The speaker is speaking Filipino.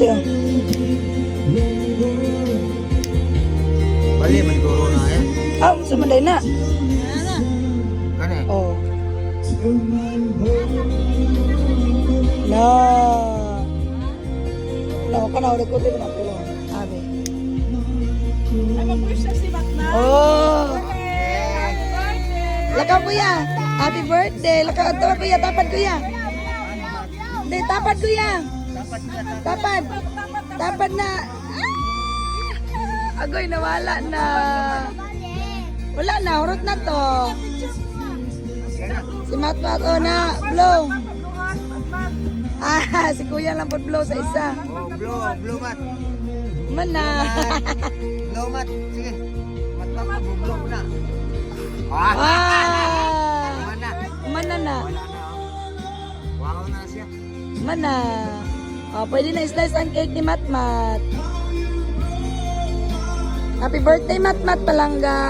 Dili oh. Bali, may guro na eh. Ah, sumanday na. Kani? Oh. No. No, kana udah ko din ako. Abi. Ay, mag-wish na si Mac na. Oh. Happy birthday! Lakaw kuya. Happy birthday. Lakaw tapat kuya, tapad kuya. Hindi, tapad kuya. Tapad. Tapad na. Ah! Agoy, nawala na. Wala na, hurot na to. Si Matmat, oh na, blow. Ah, si kuya lang po blow sa isa. Oh, blow mat. Mana. Blow mat. Sige. Mat, blow na. Ah! Ah! Mana? Mana na. Wala na oh. Wow na siya. Mana. Oh, pwede na slice ang cake ni Matmat. Happy birthday, Matmat Palangga.